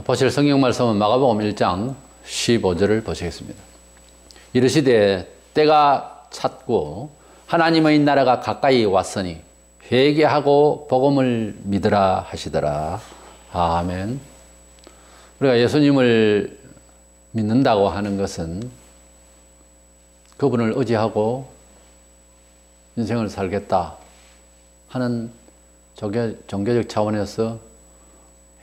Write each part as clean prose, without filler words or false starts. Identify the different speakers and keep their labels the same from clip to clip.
Speaker 1: 보실 성경 말씀은 마가복음 1장 15절을 보시겠습니다. 이르시되 때가 찼고 하나님의 나라가 가까이 왔으니 회개하고 복음을 믿으라 하시더라. 아멘. 우리가 예수님을 믿는다고 하는 것은 그분을 의지하고 인생을 살겠다 하는 종교적 차원에서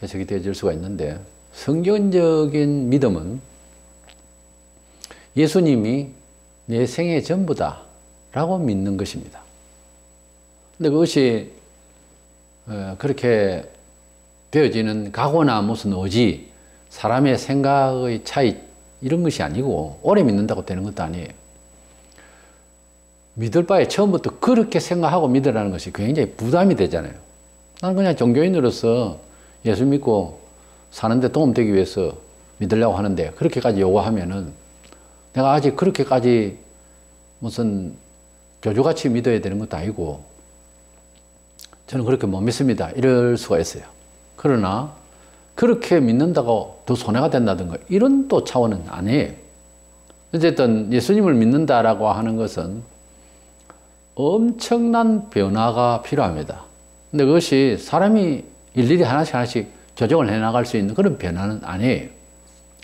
Speaker 1: 해석이 되어질 수가 있는데, 성경적인 믿음은 예수님이 내 생의 전부다 라고 믿는 것입니다. 근데 그것이 그렇게 되어지는 각오나 무슨 의지, 사람의 생각의 차이, 이런 것이 아니고 오래 믿는다고 되는 것도 아니에요. 믿을 바에 처음부터 그렇게 생각하고 믿으라는 것이 굉장히 부담이 되잖아요. 나는 그냥 종교인으로서 예수 믿고 사는데 도움되기 위해서 믿으려고 하는데, 그렇게까지 요구하면은 내가 아직 그렇게까지 무슨 교주같이 믿어야 되는 것도 아니고 저는 그렇게 못 믿습니다, 이럴 수가 있어요. 그러나 그렇게 믿는다고 더 손해가 된다든가 이런 또 차원은 아니에요. 어쨌든 예수님을 믿는다라고 하는 것은 엄청난 변화가 필요합니다. 근데 그것이 사람이 일일이 하나씩 조정을 해나갈 수 있는 그런 변화는 아니에요.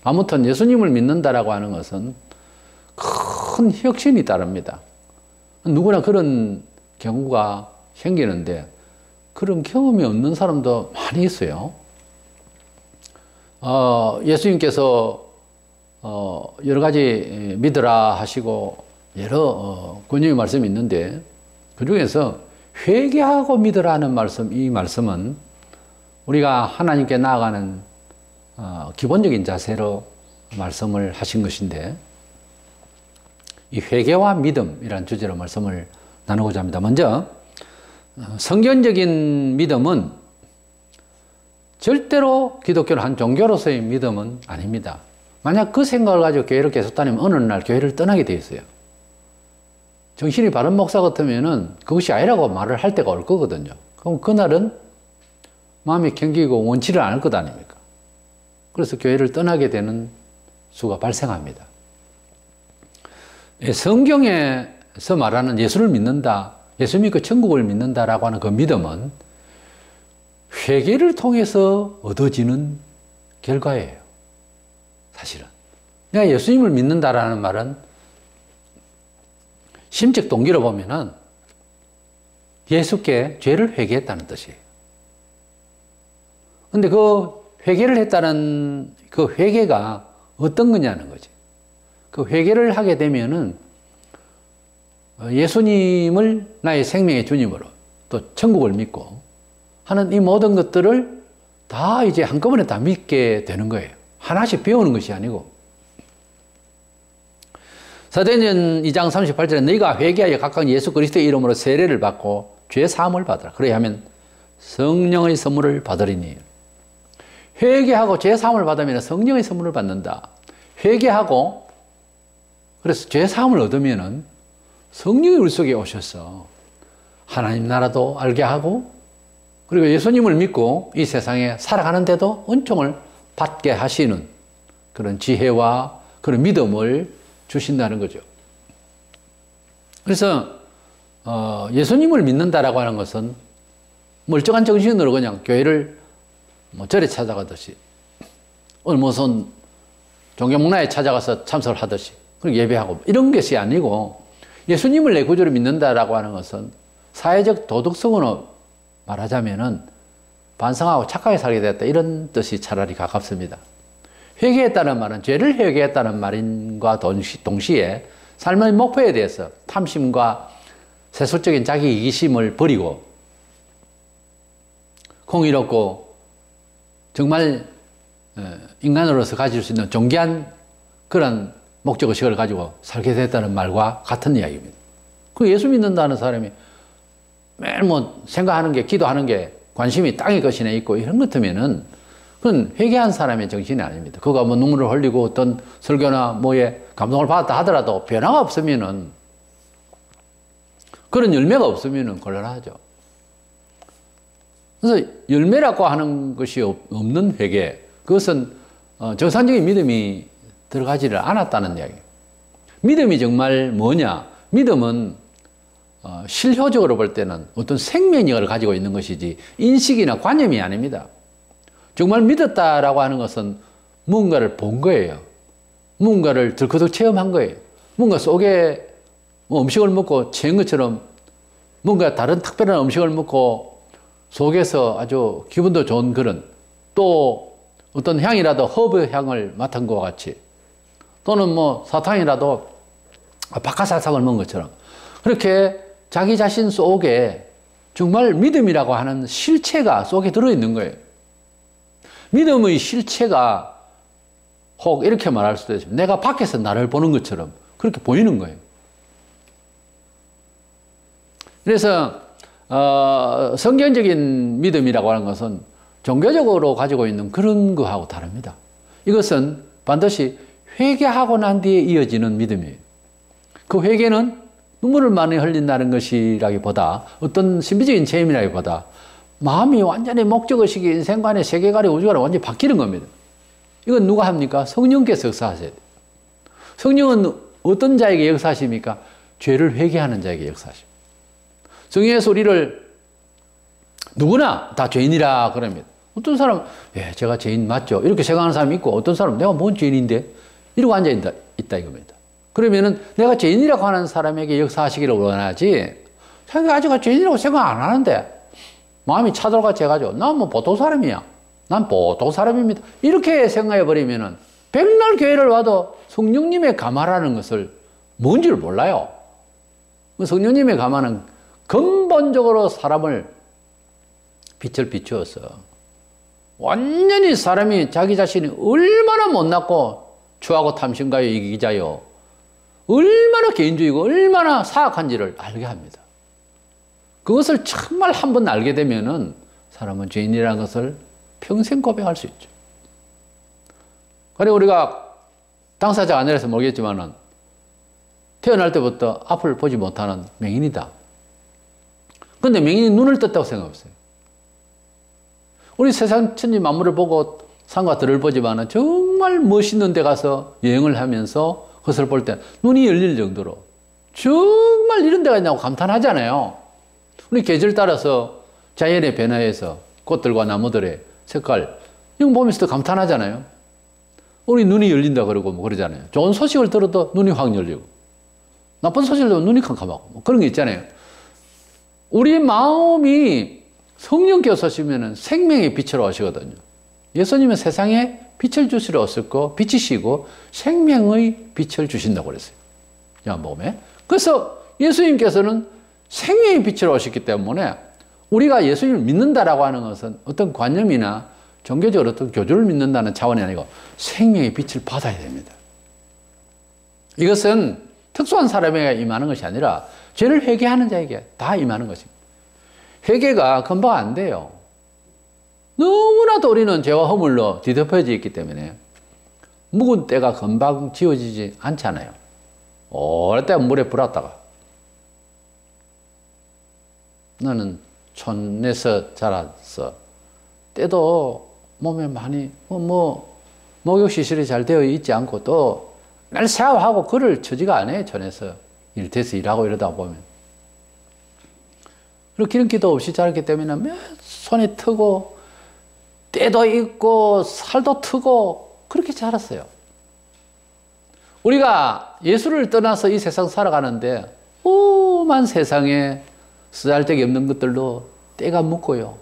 Speaker 1: 아무튼 예수님을 믿는다라고 하는 것은 큰 혁신이 따릅니다. 누구나 그런 경우가 생기는데 그런 경험이 없는 사람도 많이 있어요. 예수님께서 여러 가지 믿으라 하시고 여러 권유의 말씀이 있는데, 그 중에서 회개하고 믿으라는 말씀, 이 말씀은 우리가 하나님께 나아가는 기본적인 자세로 말씀을 하신 것인데, 이 회개와 믿음이라는 주제로 말씀을 나누고자 합니다. 먼저 성경적인 믿음은 절대로 기독교를 한 종교로서의 믿음은 아닙니다. 만약 그 생각을 가지고 교회를 계속 다니면 어느 날 교회를 떠나게 돼 있어요. 정신이 바른 목사 같으면은 그것이 아니라고 말을 할 때가 올 거거든요. 그럼 그날은 마음이 경기고 원치를 않을 것 아닙니까? 그래서 교회를 떠나게 되는 수가 발생합니다. 성경에서 말하는 예수를 믿는다, 예수 믿고 천국을 믿는다라고 하는 그 믿음은 회개를 통해서 얻어지는 결과예요. 사실은 내가 예수님을 믿는다라는 말은 심적 동기로 보면은 예수께 죄를 회개했다는 뜻이에요. 근데 그 회개를 했다는 그 회개가 어떤 거냐는 거지. 그 회개를 하게 되면은 예수님을 나의 생명의 주님으로, 또 천국을 믿고 하는 이 모든 것들을 다 이제 한꺼번에 다 믿게 되는 거예요. 하나씩 배우는 것이 아니고. 사도행전 2장 38절에 너희가 회개하여 각각 예수 그리스도의 이름으로 세례를 받고 죄 사함을 받으라. 그래야 하면 성령의 선물을 받으리니. 회개하고 죄 사함을 받으면 성령의 선물을 받는다. 회개하고 그래서 죄 사함을 얻으면은 성령이 우리 속에 오셔서 하나님 나라도 알게 하고, 그리고 예수님을 믿고 이 세상에 살아가는데도 은총을 받게 하시는 그런 지혜와 그런 믿음을 주신다는 거죠. 그래서 예수님을 믿는다라고 하는 것은 멀쩡한 정신으로 그냥 교회를 절에 찾아가듯이, 오늘 무슨 종교문화에 찾아가서 참석을 하듯이 그리고 예배하고 이런 것이 아니고, 예수님을 내 구주로 믿는다라고 하는 것은 사회적 도덕성으로 말하자면은 반성하고 착하게 살게 됐다, 이런 뜻이 차라리 가깝습니다. 회개했다는 말은 죄를 회개했다는 말인과 동시에 삶의 목표에 대해서 탐심과 세속적인 자기 이기심을 버리고 공의롭고 정말 인간으로서 가질 수 있는 존귀한 그런 목적의식을 가지고 살게 됐다는 말과 같은 이야기입니다. 그 예수 믿는다는 사람이 매일 생각하는 게, 기도하는 게 관심이 땅의 것이나 있고 이런 것 같으면은 그건 회개한 사람의 정신이 아닙니다. 그가 눈물을 흘리고 어떤 설교나 뭐에 감동을 받았다 하더라도 변화가 없으면은, 그런 열매가 없으면은 곤란하죠. 그래서 열매라고 하는 것이 없는 회개, 그것은 정상적인 믿음이 들어가지를 않았다는 이야기예요. 믿음이 정말 뭐냐? 믿음은 실효적으로 볼 때는 어떤 생명력을 가지고 있는 것이지 인식이나 관념이 아닙니다. 정말 믿었다라고 하는 것은 무언가를 본 거예요. 무언가를 들커덕 체험한 거예요. 뭔가 속에 뭐 음식을 먹고 체한 것처럼 뭔가 다른 특별한 음식을 먹고 속에서 아주 기분도 좋은 그런, 또 어떤 향이라도 허브 향을 맡은 것과 같이, 또는 뭐 사탕이라도 박하사탕을 먹은 것처럼 그렇게 자기 자신 속에 정말 믿음이라고 하는 실체가 속에 들어있는 거예요. 믿음의 실체가 혹 이렇게 말할 수도 있습니다. 내가 밖에서 나를 보는 것처럼 그렇게 보이는 거예요. 그래서 성경적인 믿음이라고 하는 것은 종교적으로 가지고 있는 그런 거하고 다릅니다. 이것은 반드시 회개하고 난 뒤에 이어지는 믿음이에요. 그 회개는 눈물을 많이 흘린다는 것이라기보다 어떤 신비적인 체험이라기보다 마음이 완전히 목적의식이 인생관의 세계관의 우주관이 완전히 바뀌는 겁니다. 이건 누가 합니까? 성령께서 역사하셔야 돼요. 성령은 어떤 자에게 역사하십니까? 죄를 회개하는 자에게 역사하십니다. 성령의 우리를 누구나 다 죄인이라 그럽니다. 어떤 사람은 제가 죄인 맞죠? 이렇게 생각하는 사람이 있고, 어떤 사람은 내가 뭔 죄인인데? 이러고 앉아있다 이겁니다. 그러면은 내가 죄인이라고 하는 사람에게 역사하시기를 원하지, 자기가 아직 죄인이라고 생각 안 하는데 마음이 차돌같이 해가지고 난 뭐 보통 사람이야, 난 보통 사람입니다, 이렇게 생각해버리면은 백날 교회를 와도 성령님의 감화라는 것을 뭔지를 몰라요. 성령님의 감화는 근본적으로 사람을 빛을 비추어서 완전히 사람이 자기 자신이 얼마나 못났고 추하고 탐심가요 이기자요, 얼마나 개인주의고 얼마나 사악한지를 알게 합니다. 그것을 정말 한번 알게 되면은 사람은 죄인이라는 것을 평생 고백할 수 있죠. 그리고 우리가 당사자가 아니라서 모르겠지만은 태어날 때부터 앞을 보지 못하는 맹인이다. 근데 맹인이 눈을 떴다고 생각해보세요. 우리 세상 천지 만물을 보고 산과 들을 보지만은 정말 멋있는 데 가서 여행을 하면서 그것을 볼 때 눈이 열릴 정도로 정말 이런 데가 있냐고 감탄하잖아요. 우리 계절 따라서 자연의 변화에서 꽃들과 나무들의 색깔 이런 거 보면서도 감탄하잖아요. 우리 눈이 열린다 그러고 뭐 그러잖아요. 좋은 소식을 들어도 눈이 확 열리고, 나쁜 소식을 들으면 눈이 캄캄하고 뭐 그런 게 있잖아요. 우리 마음이 성령께서 오시면은 생명의 빛으로 오시거든요. 예수님은 세상에 빛을 주시러 오셨고 빛이시고 생명의 빛을 주신다고 그랬어요. 요한복음에. 그래서 예수님께서는 생명의 빛으로 오셨기 때문에 우리가 예수님을 믿는다라고 하는 것은 어떤 관념이나 종교적으로 어떤 교주를 믿는다는 차원이 아니고 생명의 빛을 받아야 됩니다. 이것은 특수한 사람에게 임하는 것이 아니라 죄를 회개하는 자에게 다 임하는 것입니다. 회개가 금방 안 돼요. 너무나도 우리는 죄와 허물로 뒤덮여져 있기 때문에 묵은 때가 금방 지워지지 않잖아요. 오랫동안 물에 불었다가, 나는 촌에서 자라서 때도 몸에 많이 목욕시설이 잘 되어 있지 않고 또 날 샤워하고 그럴 처지가 안 해요. 촌에서 일터에서 일하고 이러다 보면. 그리고 기름기도 없이 자랐기 때문에 손이 트고 때도 있고 살도 트고 그렇게 자랐어요. 우리가 예수를 떠나서 이 세상 살아가는데 오만 세상에 쓰잘데기 없는 것들로 때가 묻고요.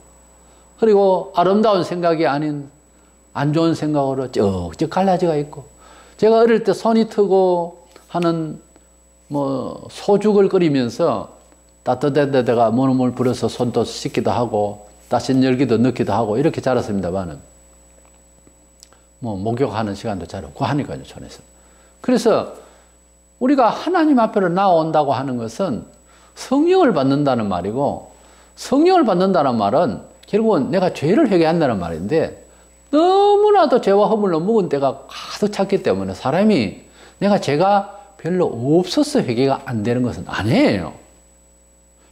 Speaker 1: 그리고 아름다운 생각이 아닌 안 좋은 생각으로 쩍쩍 갈라져가 있고, 제가 어릴 때 손이 트고 하는 소죽을 끓이면서 따뜻한 데다가 물을 불어서 손도 씻기도 하고 따신 열기도 넣기도 하고 이렇게 자랐습니다만은 목욕하는 시간도 잘 없고 하니까요, 촌에서. 그래서 우리가 하나님 앞으로 나온다고 하는 것은 성령을 받는다는 말이고, 성령을 받는다는 말은 결국은 내가 죄를 회개한다는 말인데, 너무나도 죄와 허물로 묵은 때가 가득 찼기 때문에 사람이 내가 죄가 별로 없어서 회개가 안 되는 것은 아니에요.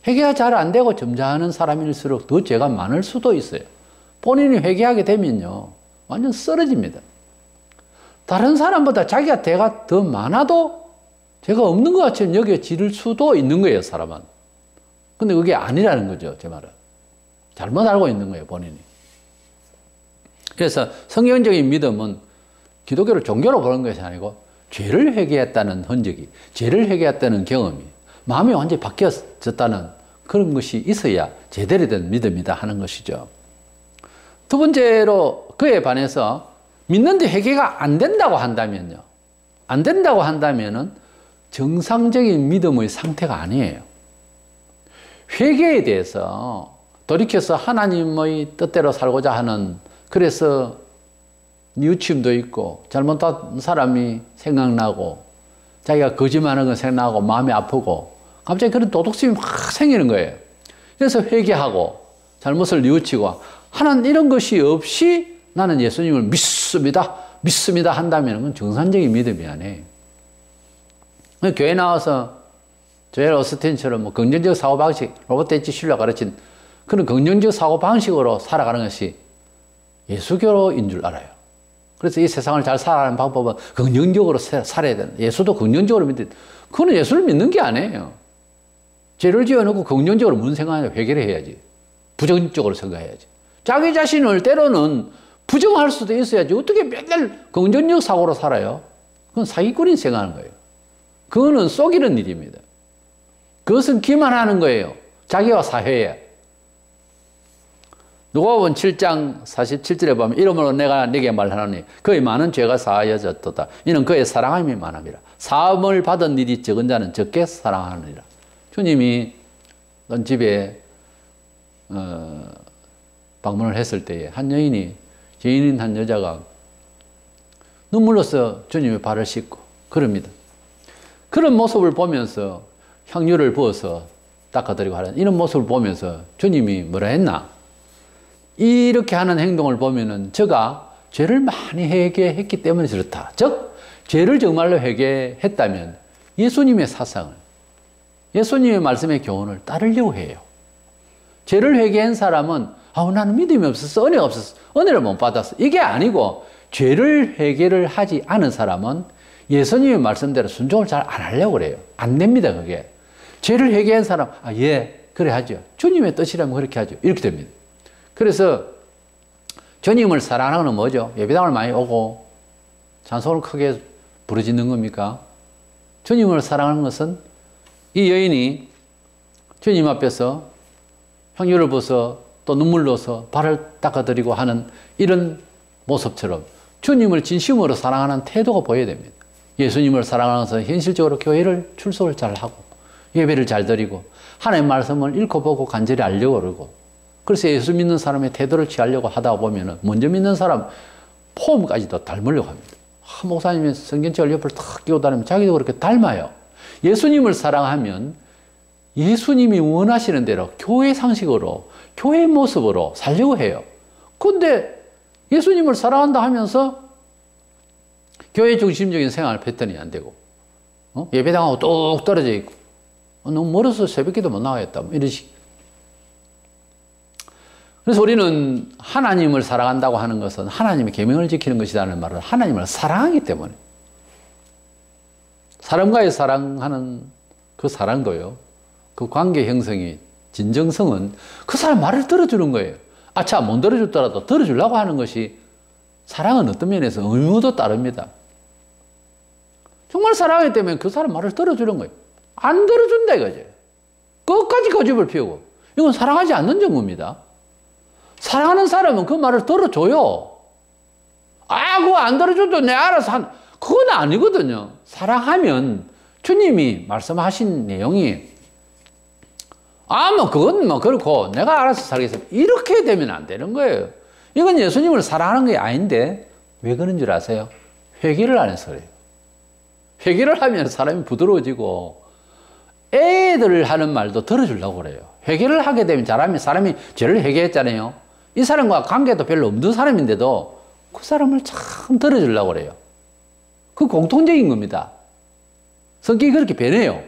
Speaker 1: 회개가 잘 안 되고 점잖은 사람일수록 더 죄가 많을 수도 있어요. 본인이 회개하게 되면요, 완전 쓰러집니다. 다른 사람보다 자기가 대가 더 많아도 죄가 없는 것 같이 여겨질 수도 있는 거예요, 사람은. 근데 그게 아니라는 거죠, 제 말은. 잘못 알고 있는 거예요, 본인이. 그래서 성경적인 믿음은 기독교를 종교로 보는 것이 아니고 죄를 회개했다는 흔적이, 죄를 회개했다는 경험이, 마음이 완전히 바뀌어졌다는 그런 것이 있어야 제대로 된 믿음이다 하는 것이죠. 두 번째로 그에 반해서 믿는데 회개가 안 된다고 한다면요. 안 된다고 한다면은 정상적인 믿음의 상태가 아니에요. 회개에 대해서 돌이켜서 하나님의 뜻대로 살고자 하는, 그래서 뉘우침도 있고 잘못한 사람이 생각나고 자기가 거짓말하는 거 생각나고 마음이 아프고 갑자기 그런 도덕심이 확 생기는 거예요. 그래서 회개하고 잘못을 뉘우치고 하는 이런 것이 없이 나는 예수님을 믿습니다 한다면 그건 정상적인 믿음이 아니에요. 교회 나와서 조엘 오스틴처럼 뭐 긍정적 사고방식, 로버트 H. 슐러가 가르친 그런 긍정적 사고방식으로 살아가는 것이 예수교인 줄 알아요. 그래서 이 세상을 잘 살아가는 방법은 긍정적으로 살아야 된다. 예수도 긍정적으로 믿는, 그거는 예수를 믿는 게 아니에요. 죄를 지어놓고 긍정적으로 무슨 생각하냐, 회개를 해야지. 부정적으로 생각해야지. 자기 자신을 때로는 부정할 수도 있어야지. 어떻게 맨날 긍정적 사고로 살아요? 그건 사기꾼이 생각하는 거예요. 그거는 속이는 일입니다. 그것은 기만하는 거예요. 자기와 사회에. 누가복음 7장 47절에 보면 이러므로 내가 네게 말하노니 그의 많은 죄가 사하여졌도다. 이는 그의 사랑함이 많음이라. 사함을 받은 일이 적은 자는 적게 사랑하느니라. 주님이 어떤 집에 방문을 했을 때에 한 여인이, 죄인인 한 여자가 눈물로써 주님의 발을 씻고 그럽니다. 그런 모습을 보면서 향유를 부어서 닦아드리고 하는 이런 모습을 보면서 주님이 뭐라 했나? 이렇게 하는 행동을 보면은 저가 죄를 많이 회개했기 때문에 그렇다. 즉, 죄를 정말로 회개했다면 예수님의 사상을, 예수님의 말씀의 교훈을 따르려고 해요. 죄를 회개한 사람은 나는 믿음이 없었어, 은혜가 없었어, 은혜를 못 받았어, 이게 아니고, 죄를 회개를 하지 않은 사람은 예수님의 말씀대로 순종을 잘 안 하려고 그래요. 안 됩니다, 그게. 죄를 회개한 사람, 예, 그래 하죠. 주님의 뜻이라면 그렇게 하죠. 이렇게 됩니다. 그래서 주님을 사랑하는 건 뭐죠? 예배당을 많이 오고 찬송을 크게 부르짖는 겁니까? 주님을 사랑하는 것은 이 여인이 주님 앞에서 향유를 부어서 또 눈물로서 발을 닦아드리고 하는 이런 모습처럼 주님을 진심으로 사랑하는 태도가 보여야 됩니다. 예수님을 사랑하면서 현실적으로 교회를 출석을 잘 하고 예배를 잘 드리고 하나님의 말씀을 읽고 보고 간절히 알려고 그러고, 그래서 예수 믿는 사람의 태도를 취하려고 하다 보면 먼저 믿는 사람 폼까지도 닮으려고 합니다. 목사님이 성경책을 옆을 탁 끼고 다니면 자기도 그렇게 닮아요. 예수님을 사랑하면 예수님이 원하시는 대로 교회 상식으로, 교회 모습으로 살려고 해요. 그런데 예수님을 사랑한다 하면서 교회 중심적인 생활을 패턴이 안 되고, 예배당하고 뚝 떨어져 있고, 너무 멀어서 새벽기도 못 나가겠다, 뭐 이런 식. 그래서 우리는 하나님을 사랑한다고 하는 것은 하나님의 계명을 지키는 것이라는 말은 하나님을 사랑하기 때문에, 사람과의 사랑하는 그 사랑도요, 그 관계 형성이, 진정성은 그 사람 말을 들어주는 거예요. 아차, 못 들어줬더라도 들어주려고 하는 것이, 사랑은 어떤 면에서 의무도 따릅니다. 정말 사랑하기 때문에 그 사람 말을 들어주는 거예요. 안 들어준다 이거지. 끝까지 고집을 피우고. 이건 사랑하지 않는 증거입니다. 사랑하는 사람은 그 말을 들어줘요. 그거 안 들어줘도 내가 알아서 그건 아니거든요. 사랑하면 주님이 말씀하신 내용이 그건 그렇고 내가 알아서 살겠습니다, 이렇게 되면 안 되는 거예요. 이건 예수님을 사랑하는 게 아닌데 왜 그런 줄 아세요? 회개를 안 해서 그래요. 회개를 하면 사람이 부드러워지고 애들 하는 말도 들어주려고 그래요. 회개를 하게 되면 사람이 죄를 회개했잖아요. 이 사람과 관계도 별로 없는 사람인데도 그 사람을 참 들어주려고 그래요. 그 공통적인 겁니다. 성격이 그렇게 변해요.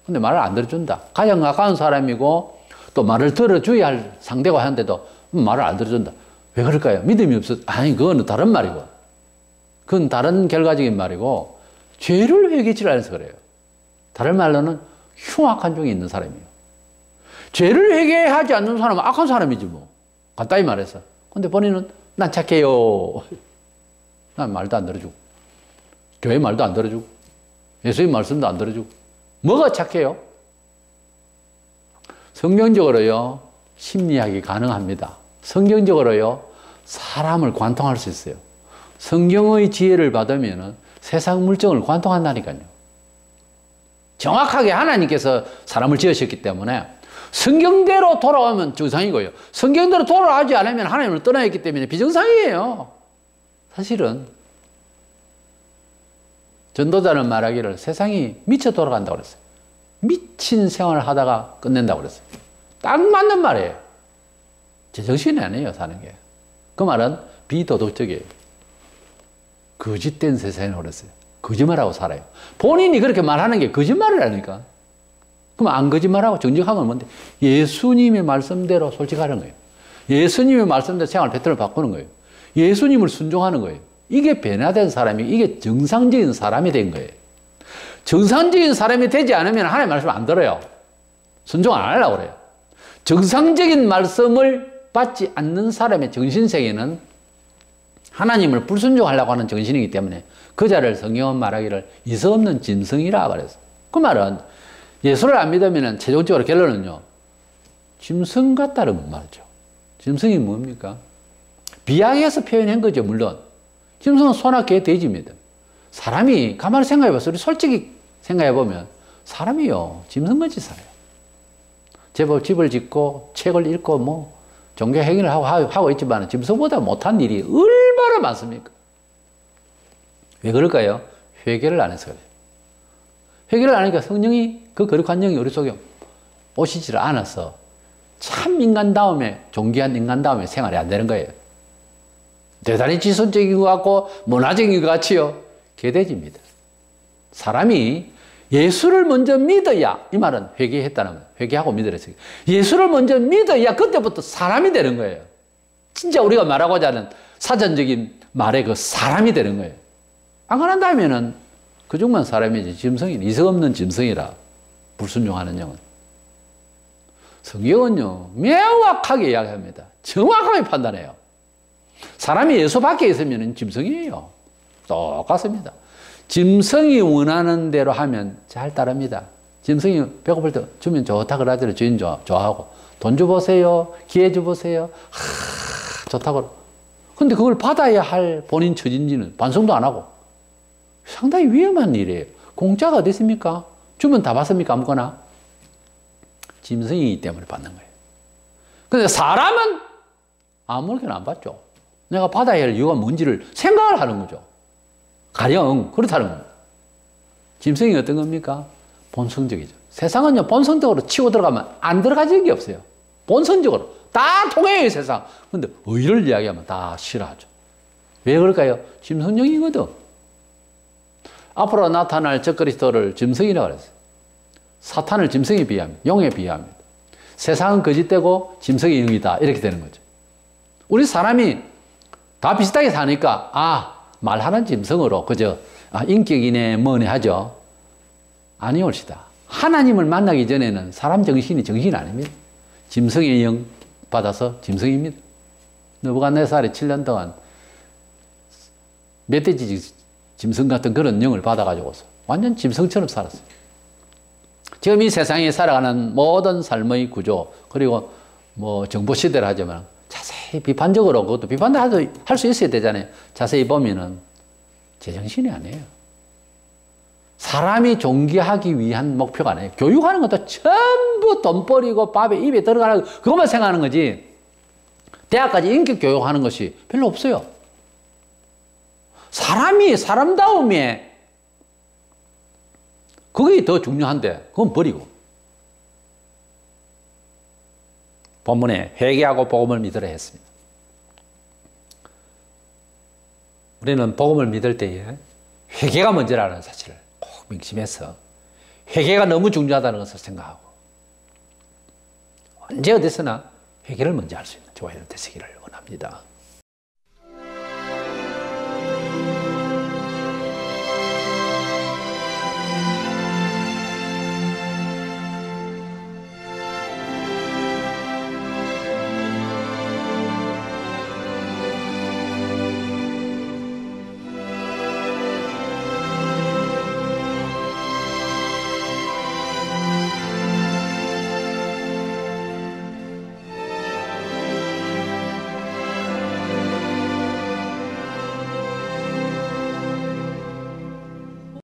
Speaker 1: 근데 말을 안 들어준다. 가장 가까운 사람이고 또 말을 들어줘야 할 상대가 하는데도 말을 안 들어준다. 왜 그럴까요? 믿음이 없어서. 아니, 그거는 다른 말이고. 그건 다른 결과적인 말이고, 죄를 회개치를 안 해서 그래요. 다른 말로는 흉악한 중에 있는 사람이에요. 죄를 회개하지 않는 사람은 악한 사람이지 뭐. 간단히 말해서. 근데 본인은 난 착해요. 난 말도 안 들어주고. 교회 말도 안 들어주고. 예수님 말씀도 안 들어주고. 뭐가 착해요? 성경적으로요, 심리학이 가능합니다. 성경적으로요, 사람을 관통할 수 있어요. 성경의 지혜를 받으면 세상 물정을 관통한다니까요. 정확하게 하나님께서 사람을 지으셨기 때문에 성경대로 돌아오면 정상이고요. 성경대로 돌아가지 않으면 하나님을 떠나 있기 때문에 비정상이에요. 사실은 전도자는 말하기를 세상이 미쳐 돌아간다고 그랬어요. 미친 생활을 하다가 끝낸다고 그랬어요. 딱 맞는 말이에요. 제정신이 아니에요, 사는 게. 그 말은 비도덕적이에요. 거짓된 세상이라고 그랬어요. 거짓말하고 살아요. 본인이 그렇게 말하는 게 거짓말이라니까. 그럼 안 거짓말하고 정직한 건 뭔데? 예수님의 말씀대로 솔직하는 거예요. 예수님의 말씀대로 생활 패턴을 바꾸는 거예요. 예수님을 순종하는 거예요. 이게 변화된 사람이, 이게 정상적인 사람이 된 거예요. 정상적인 사람이 되지 않으면 하나님의 말씀을 안 들어요. 순종 안 하려고 그래요. 정상적인 말씀을 받지 않는 사람의 정신세계는 하나님을 불순종하려고 하는 정신이기 때문에 그 자를 성경은 말하기를 이서 없는 짐승이라 그랬어. 그 말은 예수를 안 믿으면 최종적으로 결론은요, 짐승 같다는 말이죠. 짐승이 뭡니까? 비약해서 표현한 거죠, 물론. 짐승은 소나 개, 돼지입니다. 사람이 가만히 생각해봐서, 우리 솔직히 생각해보면 사람이요, 짐승같이 살아요. 제법 집을 짓고 책을 읽고 뭐 종교 행위를 하고 있지만 짐승보다 못한 일이 얼마나 많습니까? 왜 그럴까요? 회개를 안 해서 그래요. 회개를 안 하니까 성령이, 그 거룩한 영이 우리 속에 오시지를 않아서 참 인간다움에, 존귀한 인간다움에 생활이 안 되는 거예요. 대단히 지성적인 것 같고 문화적인 것 같이요, 개돼지입니다. 사람이 예수를 먼저 믿어야, 이 말은 회개했다는 거예요. 회개하고 믿으랬어요. 예수를 먼저 믿어야 그때부터 사람이 되는 거예요. 진짜 우리가 말하고자 하는 사전적인 말의 그 사람이 되는 거예요. 안 그런다면은 그중만 사람이지 짐승이 이성 없는 짐승이라, 불순종하는 영은. 성경은요, 명확하게 이야기합니다. 정확하게 판단해요. 사람이 예수 밖에 있으면 짐승이에요. 똑같습니다. 짐승이 원하는 대로 하면 잘 따릅니다. 짐승이 배고플 때 주면 좋다 그러더니 주인 좋아하고, 돈 줘보세요, 기회 줘보세요, 좋다고. 근데 그걸 받아야 할 본인 처진지는 반성도 안 하고, 상당히 위험한 일이에요. 공짜가 어디 있습니까? 주면 다 받습니까? 아무거나? 짐승이기 때문에 받는 거예요. 근데 사람은 아무렇게나 안 받죠. 내가 받아야 할 이유가 뭔지를 생각을 하는 거죠. 가령 그렇다는 겁니다. 짐승이 어떤 겁니까? 본성적이죠. 세상은요, 본성적으로 치고 들어가면 안 들어가지는 게 없어요. 본성적으로 다 통해요, 이 세상. 근데 의를 이야기하면 다 싫어하죠. 왜 그럴까요? 짐승적이거든. 앞으로 나타날 적그리스도를 짐승이라고 그랬어요. 사탄을 짐승에 비합니다. 용에 비합니다. 세상은 거짓되고 짐승이 영이다, 이렇게 되는 거죠. 우리 사람이 다 비슷하게 사니까 말하는 짐승으로 그저 인격이네 뭐네 하죠. 아니올시다. 하나님을 만나기 전에는 사람 정신이 정신이 아닙니다. 짐승의 영 받아서 짐승입니다. 느부갓네살이 7년 동안 멧돼지 짐승 같은 그런 영을 받아가지고서 완전 짐승처럼 살았어요. 지금 이 세상에 살아가는 모든 삶의 구조, 그리고 뭐 정보시대를 하지만 자세히 비판적으로, 그것도 비판도 할 수 있어야 되잖아요. 자세히 보면은 제정신이 아니에요. 사람이 존귀하기 위한 목표가 아니에요. 교육하는 것도 전부 돈벌이고 밥에 입에 들어가는 그것만 생각하는 거지, 대학까지 인격 교육하는 것이 별로 없어요. 사람이 사람다움에 그게 더 중요한데 그건 버리고, 본문에 회개하고 복음을 믿으라 했습니다. 우리는 복음을 믿을 때에 회개가 먼저라는 사실을 꼭 명심해서 회개가 너무 중요하다는 것을 생각하고, 언제 어디서나 회개를 먼저 할 수 있는 저와 여러분 되시기를 원합니다.